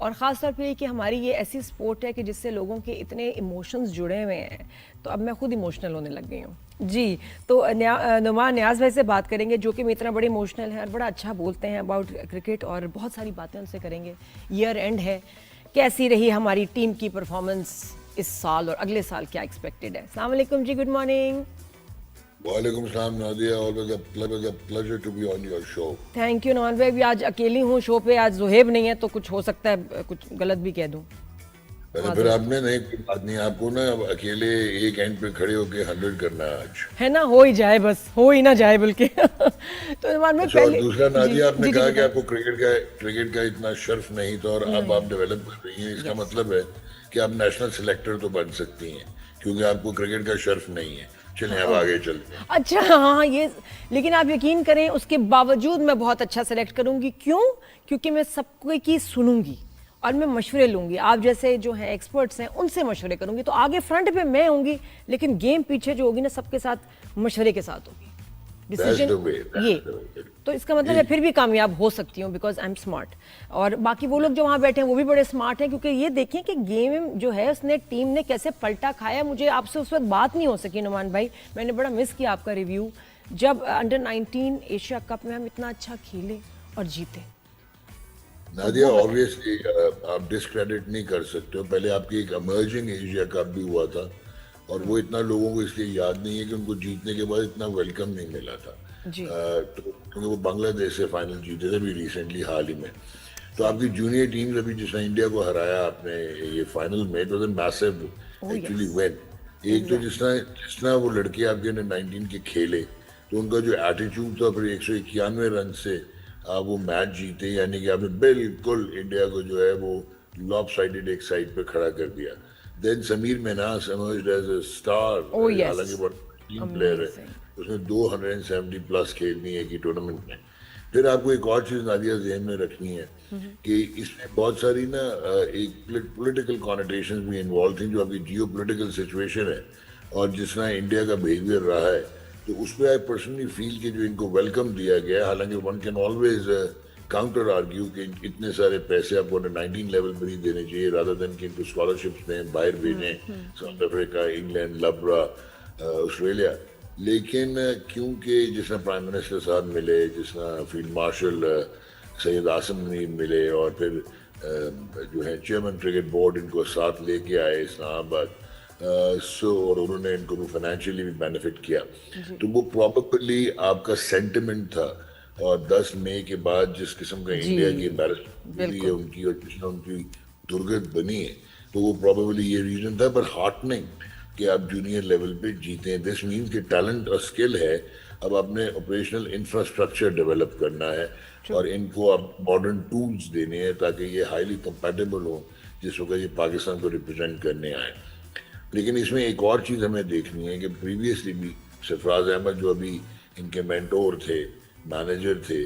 और ख़ास तौर पे कि हमारी ये ऐसी स्पोर्ट है कि जिससे लोगों के इतने इमोशंस जुड़े हुए हैं, तो अब मैं खुद इमोशनल होने लग गई हूँ जी। तो नुमान न्याज भाई से बात करेंगे जो कि इतना बड़े इमोशनल हैं और बड़ा अच्छा बोलते हैं अबाउट क्रिकेट, और बहुत सारी बातें उनसे करेंगे। ईयर एंड है, कैसी रही हमारी टीम की परफॉर्मेंस इस साल और अगले साल क्या एक्सपेक्टेड है। अस्सलाम वालेकुम जी, गुड मॉर्निंग। वालेकुम सलाम Nadia, always a pleasure to be on your show. Thank you non भाई। भी आज अकेली हूँ शो पे, आज जुहेब नहीं है तो कुछ हो सकता है कुछ गलत भी कह दूँ। फिर आपने नहीं, कोई बात नहीं, आपको ना अब अकेले एक एंड पे खड़े होके 100 करना है आज, है ना, हो ही जाए, बस हो ही ना जाए बल्कि तो नुमान भाई अच्छा। और पहले दूसरा नादिया, आपने जी कहा कि बताएं। आपको क्रिकेट का इतना शर्फ नहीं था और अब आप डेवलप कर रही हैं, इसका मतलब है कि आप नेशनल सिलेक्टर तो बन सकती हैं क्योंकि आपको क्रिकेट का शर्फ नहीं है। चलें अब आगे चलते हैं। अच्छा हाँ ये, लेकिन आप यकीन करें उसके बावजूद मैं बहुत अच्छा सेलेक्ट करूंगी। क्यों? क्योंकि मैं सबको की सुनूंगी और मैं मशवरे लूंगी। आप जैसे जो हैं एक्सपर्ट्स हैं उनसे मशवरे करूंगी, तो आगे फ्रंट पे मैं होंगी लेकिन गेम पीछे जो होगी ना सबके साथ मशवरे के साथ होगी डिसीजन ये। तो इसका मतलब है फिर भी कामयाब हो सकती हूँ बिकॉज आई एम स्मार्ट। और बाकी वो लोग जो वहाँ बैठे हैं वो भी बड़े स्मार्ट हैं, क्योंकि ये देखें कि गेम जो है उसने टीम ने कैसे पलटा खाया। मुझे आपसे उस वक्त बात नहीं हो सकी नुमान भाई, मैंने बड़ा मिस किया आपका रिव्यू जब अंडर 19 एशिया कप में हम इतना अच्छा खेले और जीते। नादिया, ऑब्वियसली आप डिस्क्रेडिट नहीं कर सकते हो। पहले आपकी एक इमर्जिंग एशिया कप भी हुआ था और वो इतना लोगों को इसलिए याद नहीं है कि उनको जीतने के बाद इतना वेलकम नहीं मिला था। जी तो क्योंकि वो बांग्लादेश से फाइनल जीते थे भी रिसेंटली, हाल ही में। तो आपकी जूनियर टीम्स अभी जिसने इंडिया को हराया आपने ये फाइनल में, तो मैसिव एक्चुअली विन। एक तो जिसना वो लड़के आपके अंडर 19 के खेले, तो उनका जो एटीट्यूड था, फिर 191 रन से आप वो मैच जीते, यानी कि आपने बिल्कुल इंडिया को जो है वो लॉपसाइडेड एक साइड पे खड़ा कर दिया। Then Sameer Minhas emerged as a star, हालांकि वो टीम प्लेयर है, उसने 270 प्लस खेलनी है कि टूर्नामेंट में। फिर आपको एक और चीज नादिया ज़हन में रखनी है कि इसमें बहुत सारी ना एक पॉलिटिकल कॉनोटेशन भी इन्वॉल्व थी, जो अभी जियो पोलिटिकल सिचुएशन है और जिस तरह इंडिया का बिहेवियर रहा है, तो उस पर आई पर्सनली फील कि जो इनको वेलकम दिया गया, हालांकि one can always counter argue कि इतने सारे पैसे आपको अंडर 19 लेवल पर ही देने चाहिए रादर देन कि इनको स्कॉलरशिप्स दें, बाहर भेजें, साउथ अफ्रीका, इंग्लैंड, लब्रा, ऑस्ट्रेलिया। लेकिन क्योंकि जिसना प्राइम मिनिस्टर साहब मिले, जिसना फील्ड मार्शल सैयद आसम ने मिले, और फिर जो है चेयरमैन क्रिकेट बोर्ड इनको साथ लेके आए इस्लामाबाद, और उन्होंने इनको फाइनेंशियली भी बेनिफिट किया, तो वो प्रॉबली आपका सेंटिमेंट था। और 10 मई के बाद जिस किस्म का इंडिया की एम्बेरसमेंट है उनकी और जिस उनकी दुर्गत बनी है, तो वो प्रॉबली ये रीजन था। पर हार्टनिंग कि आप जूनियर लेवल पे जीते हैं, दिस मीन्स कि टैलेंट और स्किल है। अब आपने ऑपरेशनल इंफ्रास्ट्रक्चर डेवलप करना है और इनको अब मॉडर्न टूल्स देने हैं ताकि ये हाईली कंपैटिबल हो जिस वक्त ये पाकिस्तान को रिप्रेजेंट करने आए। लेकिन इसमें एक और चीज़ हमें देखनी है कि प्रीवियसली भी सरफराज अहमद जो अभी इनके मेंटोर थे, मैनेजर थे,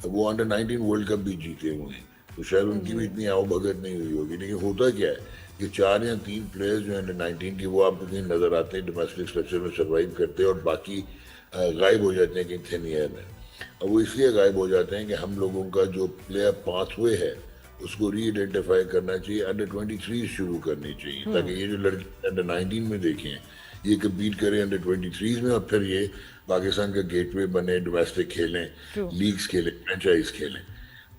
वो अंडर 19 वर्ल्ड कप भी जीते हुए हैं, तो शायद उनकी भी इतनी आवभगत नहीं हुई होगी। लेकिन होता क्या है कि 4 या 3 प्लेयर्स जो अंडर 19 की वो आपको कहीं नजर आते हैं, डोमेस्टिक स्ट्रक्चर में सर्वाइव करते हैं और बाकी गायब हो जाते हैं कहीं थिन एयर में। और वो इसलिए गायब हो जाते हैं कि हम लोगों का जो प्लेयर पाथवे है उसको री आइडेंटिफाई करना चाहिए, अंडर 23 शुरू करनी चाहिए ताकि ये जो लड़के अंडर 19 में देखें ये कम्पीट करें अंडर 23 में और फिर ये पाकिस्तान का गेटवे बने, डोमेस्टिक खेलें, लीग्स खेलें, फ्रेंचाइज खेलें।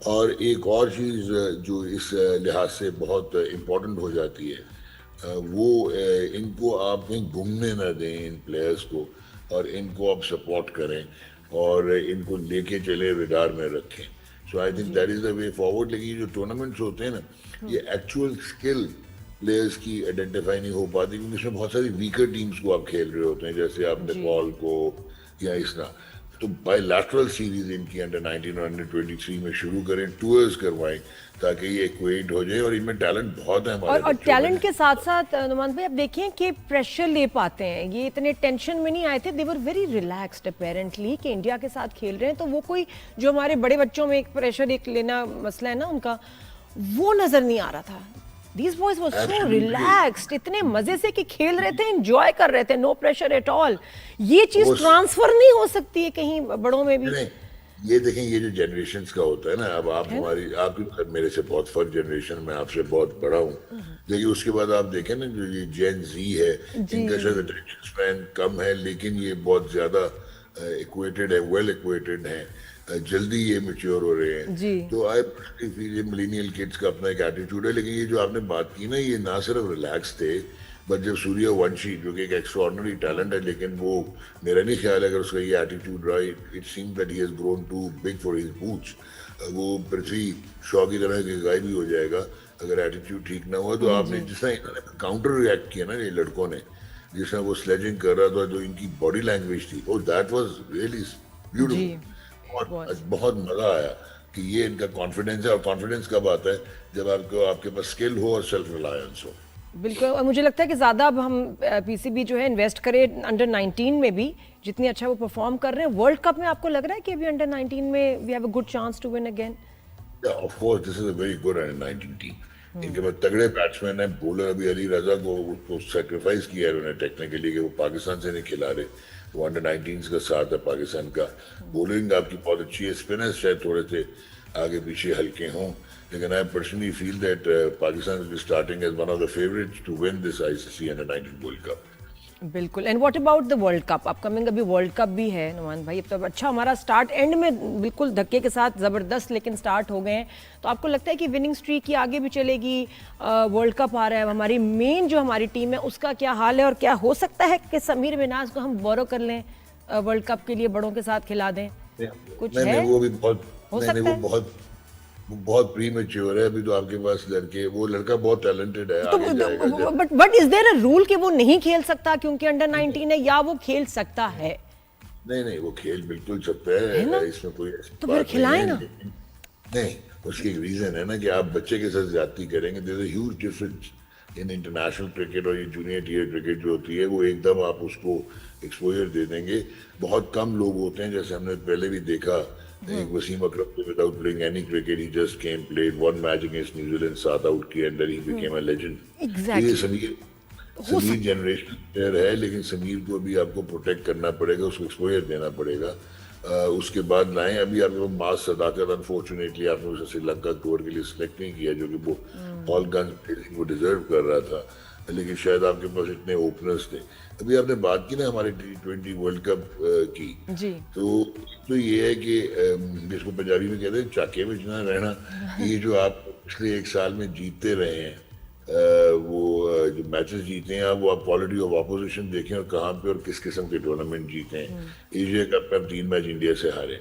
और एक और चीज़ जो इस लिहाज से बहुत इम्पोर्टेंट हो जाती है, वो इनको आप कहीं घूमने ना दें इन प्लेयर्स को, और इनको आप सपोर्ट करें और इनको लेके चले, रडार में रखें। So I think that is the way forward. लेकिन ये जो टूर्नामेंट्स होते हैं ना, ये एक्चुअल स्किल प्लेयर्स की आइडेंटिफाई नहीं हो पाती क्योंकि इसमें बहुत सारी वीकर टीम्स को आप खेल रहे होते हैं, जैसे आप नेपाल को या इस तरह। तो बायलैटरल सीरीज इनकी अंडर 19 और अंडर 23 में शुरू करें, टूर्स करवाएं ताकि ये इक्वेट हो जाए। और इनमें टैलेंट बहुत है हमारे, और टैलेंट के साथ साथ नुमान भाई आप देखिए कि प्रेशर ले पाते हैं, ये इतने टेंशन में नहीं आए थे, दे वर वेरी रिलैक्स्ड अपेरेंटली कि इंडिया के साथ खेल रहे हैं। तो वो कोई जो हमारे बड़े बच्चों में एक प्रेशर एक लेना मसला है ना उनका, वो नजर नहीं आ रहा था। These boys were so relaxed, इतने मजे से कि खेल रहे थे, एंजॉय कर रहे थे, नो प्रेशर एट ऑल। ये चीज ट्रांसफर नहीं हो सकती है कहीं बड़ों में भी? नहीं, ये देखें, ये जो जनरेशन्स का होता है ना, अब आप है ना? हमारी आपकी मेरे से बहुत फर्क जनरेशन, मैं आपसे बहुत बड़ा हूँ, लेकिन उसके बाद आप देखें ना, जो ये जेन जी है, जी इनका शायद अटेंशन स्पैन कम है, लेकिन ये बहुत ज्यादा इक्वेटेड है, वेल इक्वेटेड है, जल्दी ये मेच्योर हो रहे हैं। जी तो आई फील ये मिलेनियल किड्स का अपना एक एटीट्यूड है। लेकिन ये जो आपने बात की ना, ये ना सिर्फ रिलैक्स थे, बट जब सूर्यवंशी जो कि एक एक्स्ट्रॉर्डनरी टैलेंट है, लेकिन वो मेरा नहीं ख्याल है अगर उसका ये एटीट्यूड रहा, it seem that he has grown too big for his boots. वो पृथ्वी शॉ की तरह के गाय भी हो जाएगा अगर एटीट्यूड ठीक ना हुआ। तो आपने जिस तरह इन्होंने काउंटर रिएक्ट किया ना ये लड़कों ने, जिस तरह वो स्लेजिंग कर रहा था, जो इनकी बॉडी लैंग्वेज थी, ओ दैट वाज रियली जी ब्यूटीफुल। बहुत बहुत बहुत मजा आया कि ये इनका कॉन्फिडेंस है। और कॉन्फिडेंस कब आता है? जब आपको आपके पास स्किल हो और सेल्फ रिलायंस हो। बिल्कुल। और मुझे लगता है कि ज़्यादा अब हम पीसीबी जो है इन्वेस्ट करें अंडर 19 में भी, जितनी अच्छा वो परफॉर्म कर रहे हैं। वर्ल्ड कप में आपको लग रहा है कि अभी अंडर 19 में we have a good chance to win again? Yeah, of course, this is a very good under-19 team. इनके पास तगड़े बैट्समैन हैं। बॉलर अभी अली रजा को उसको सेक्रीफाइस किया है उन्होंने टेक्निकली, कि वो पाकिस्तान से नहीं खिला रहे, वो अंडर 19 का साथ है पाकिस्तान का। बॉलिंग आपकी बहुत अच्छी है, स्पिनर्स शायद थोड़े से आगे पीछे हल्के हों, लेकिन I personally feel that Pakistan will be starting as one of the favourites to win this ICC under 19 world cup. बिल्कुल। And what about the world cup? Upcoming अभी वर्ल्ड कप भी है नुमान भाई। अब तो अच्छा हमारा स्टार्ट एंड में बिल्कुल धक्के के साथ ज़बरदस्त लेकिन स्टार्ट हो गए हैं। तो आपको लगता है कि विनिंग स्ट्रीक की आगे भी चलेगी? वर्ल्ड कप आ रहा है, हमारी मेन जो हमारी टीम है उसका क्या हाल है? और क्या हो सकता है कि समीर मिनाज को हम बोरो कर लें, वर्ल्ड कप के लिए बड़ों के साथ खिला दें? कुछ नहीं है? नहीं, वो भी बहुत, हो नहीं नहीं, सकता वो है? बहुत प्री मैच्योर है। अभी तो आपके पास लड़के, वो लड़का बहुत टैलेंटेड है, तो आगे जाएगा जब। But is there a rule कि वो नहीं खेल सकता क्योंकि अंडर 19 है, या वो खेल सकता है? नहीं नहीं, वो खेल बिल्कुल सकता है ना? है, इसमें कोई ऐसी तो फिर बात नहीं खिलाए है, ना। लेकिन नहीं, उसकी एक रीजन है ना कि आप बच्चे के साथ ज्यादती करेंगे। There is a huge difference in international cricket और ये जूनियर टीयर क्रिकेट जो होती है, वो एकदम आप उसको एक्सपोजर दे देंगे। बहुत कम लोग होते हैं, जैसे हमने पहले भी देखा, एक वसीम अकरम थे, without playing any cricket he just came, played one match against न्यूजीलैंड, 7 आउट किए, and then he became a legend. ये एग्जैक्टली। समीर जनरेशनल प्लेयर है, लेकिन समीर को भी आपको प्रोटेक्ट करना पड़ेगा, उसको एक्सपोजर देना पड़ेगा। उसके बाद लाएं। अभी आपके पास मास सदाकत, अनफॉर्चुनेटली आपने उसे श्रीलंका टूर के लिए सिलेक्ट नहीं किया, जो कि वो ऑल गन्स वो डिजर्व कर रहा था, लेकिन शायद आपके पास इतने ओपनर्स थे। अभी आपने बात की ना हमारे T20 वर्ल्ड कप की, जी तो ये है कि जिसको पंजाबी में कहते हैं चाके में ना रहना। ये जो आप पिछले एक साल में जीतते रहे हैं, जो मैचेस जीते हैं, आप वो आप क्वालिटी ऑफ ऑपोजिशन देखें और कहाँ पे और किस किस्म के टूर्नामेंट जीते हैं। एशिया कप में 3 मैच इंडिया से हारे।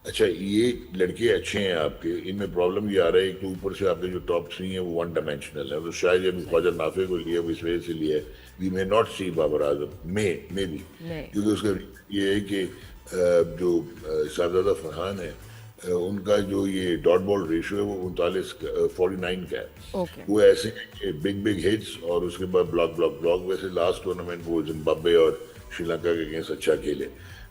अच्छा, ये लड़के अच्छे हैं आपके, इनमें प्रॉब्लम ये आ रहा है कि ऊपर से आपके जो टॉप 3 हैं वो वन डायमेंशनल है। तो शायद जब ख्वाजा नाफे को लिया वो इस वजह से लिया है, we may not see Babar Azam, maybe, क्योंकि उसका ये है कि जो साहबजादा फरहान है, उनका जो ये डॉट बॉल रेशियो है वो 49 का है। ओके। वो ऐसे हैं कि बिग हिट्स और उसके बाद ब्लॉक ब्लॉक ब्लॉक। वैसे लास्ट टूर्नामेंट वो जिम्बाब्वे और श्रीलंका के अगेंस्ट अच्छा खेले।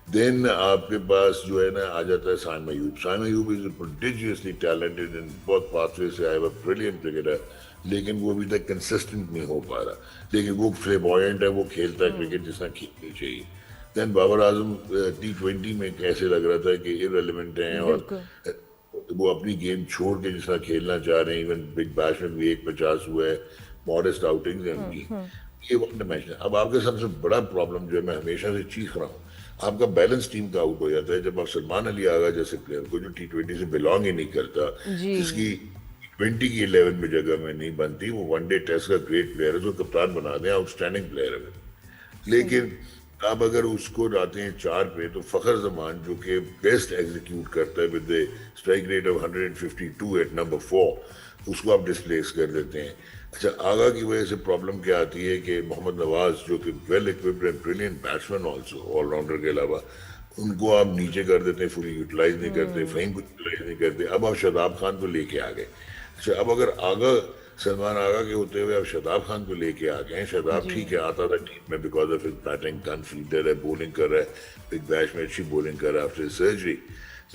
देन आपके पास जो है ना आ जाता है Saim Ayub. Saim Ayub is prodigiously talented in बहुत पाथवे से आया हुआ ब्रिलियंट क्रिकेटर, लेकिन वो अभी तक कंसिस्टेंट नहीं हो पा रहा। लेकिन वो फ्लेबॉयंट है, वो खेलता है क्रिकेट जिस तरह खेलनी चाहिए। देन बाबर आजम T20 में कैसे लग रहा था कि इररिलेवेंट हैं और वो अपनी गेम छोड़ के जिस तरह खेलना चाह रहे हैं। इवन बिग बैश में भी 150 हुआ है, मॉडेस्ट आउटिंग्स हैं उनकी। ये वन डायमेंशनल। अब आपके सबसे बड़ा प्रॉब्लम जो है, मैं हमेशा से चीख रहा हूँ, आपका बैलेंस टीम का आउट हो जाता है जब आप सलमान अली आगा जैसे प्लेयर को, जो T20 से बिलोंग ही नहीं करता, जिसकी 20 की 11 में जगह में नहीं बनती, वो वनडे टेस्ट का ग्रेट प्लेयर है, जो कप्तान बना दें, आउटस्टैंडिंग प्लेयर है। लेकिन अब अगर उसको लाते हैं 4 पे, तो फखर जमान जो कि बेस्ट एग्जीक्यूट करता है with strike rate of 152 at number 4, उसको आप डिस्प्लेस कर देते हैं। अच्छा, आगा की वजह से प्रॉब्लम क्या आती है कि मोहम्मद नवाज जो कि well equipped and brilliant batsman also, allrounder के अलावा, उनको आप नीचे कर देते हैं, फुली यूटिलाइज नहीं करते, फहीम को यूटिलाइज नहीं करते। अब आप शादाब खान को लेके आ गए। अच्छा, अब अगर आगा सलमान आगा के होते हुए अब शादाब खान को लेके आ गए हैं। शादाब ठीक है, आता था टीम में because of his batting, gun fielder है, बॉलिंग कर रहा है, बिग बैश में अच्छी बॉलिंग कर रहा है आफ्टर सर्जरी।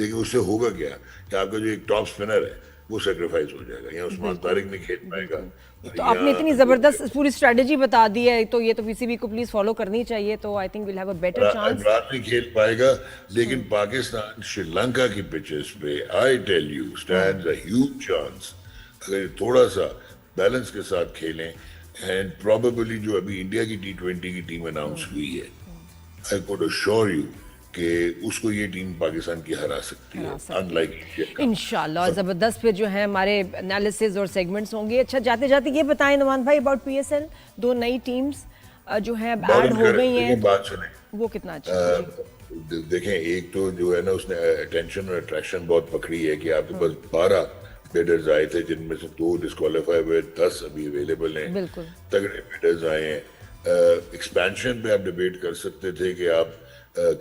लेकिन उससे होगा क्या कि आपका जो एक टॉप स्पिनर है वो सेक्रीफाइस हो जाएगा। यहाँ उस्मान तारिक नहीं खेल पाएगा। तो आपने इतनी जबरदस्त पूरी स्ट्रेटजी बता दी है, तो ये तो पीसीबी को प्लीज फॉलो करनी चाहिए, तो I think will have a better chance. Imran नहीं खेल पाएगा, लेकिन पाकिस्तान श्रीलंका की पिचेस पे I tell you stands a huge chance, अगर थोड़ा सा बैलेंस के साथ खेलें। एंड प्रोबेबली जो अभी इंडिया की T20 की टीम अनाउंस हुई है, आई कुड अश्योर यू कि उसको ये टीम पाकिस्तान की हरा सकती है, अनलाइक इंडिया। इंशाल्लाह जबरदस्त फिर जो है हमारे एनालिसिस और सेगमेंट्स होंगे। अच्छा, जाते जाते ये बताएं नुमान भाई अबाउट PSL, 2 नई टीम्स जो है ऐड हो गई हैं, बात सुने, वो कितना अच्छा है? देखें, एक तो जो है ना उसने अटेंशन और अट्रैक्शन बहुत पकड़ी है कि आपके पास 12 बिडर्स आए थे, जिनमें से 2 डिस्क्वालीफाई हुए, 10 अभी अवेलेबल हैं। बिल्कुल तगड़े बिडर्स आए हैं। एक्सपेंशन पे आप डिबेट कर सकते थे कि आप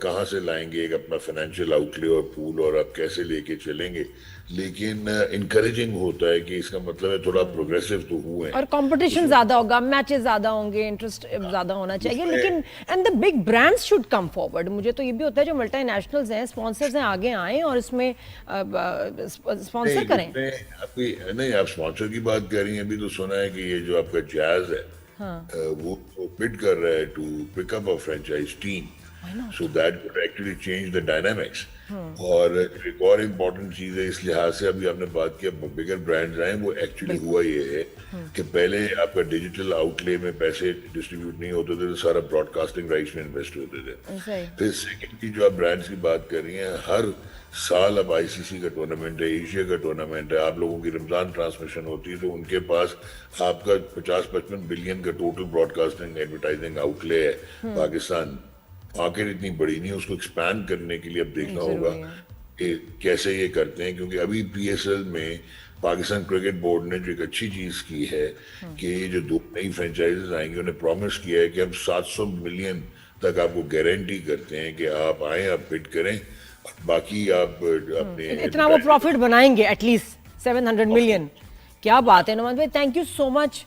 कहाँ से लाएंगे एक अपना फाइनेंशियल आउटले और पूल, और आप कैसे लेके चलेंगे, लेकिन इनकरेजिंग होता है कि इसका मतलब है थोड़ा प्रोग्रेसिव तो हुए हैं। और कंपटीशन ज्यादा होगा, मैचेस ज्यादा होंगे, इंटरेस्ट ज्यादा होना चाहिए, लेकिन and the big brands should come forward. मुझे तो ये भी होता है जो मल्टीनेशनल्स हैं, स्पॉन्सर्स हैं, आगे आएं और इसमें स्पॉन्सर करें। नहीं, आप स्पॉन्सर की बात कर रही हैं, अभी तो सुना है कि ये जो आपका जैज है, वो बिड कर रहा है to pick up a franchise team, so that could actually change the dynamics। और एक और इम्पोर्टेंट चीज है इस लिहाज से, अभी आपने बात किया बिगर ब्रांड्स आए, वो एक्चुअली हुआ ये है कि पहले आपका डिजिटल आउटले में पैसे डिस्ट्रीब्यूट नहीं होते थे, तो सारा ब्रॉडकास्टिंग राइट्स में इन्वेस्ट होते थे। फिर सेकंड की जो आप ब्रांड्स की बात कर रही हैं, हर साल अब ICC का टूर्नामेंट है, एशिया का टूर्नामेंट है, आप लोगों की रमजान ट्रांसमिशन होती है, तो उनके पास आपका 50-55 बिलियन का टोटल ब्रॉडकास्टिंग एडवर्टाइजिंग आउटले है। पाकिस्तान मार्केट इतनी बड़ी नहीं है, उसको एक्सपैंड करने के लिए अब देखना होगा कि कैसे ये करते हैं, क्योंकि अभी PSL में पाकिस्तान क्रिकेट बोर्ड ने जो एक अच्छी चीज की है कि ये जो 2 नई फ्रेंचाइजेस आएंगी, उन्हें प्रॉमिस किया है कि हम 700 मिलियन तक आपको गारंटी करते हैं कि आप आए, आप बिड करें, बाकी आप अपने इतना वो प्रॉफिट बनाएंगे, एटलीस्ट 700 मिलियन। क्या बात है नुमान भाई, थैंक यू सो मच।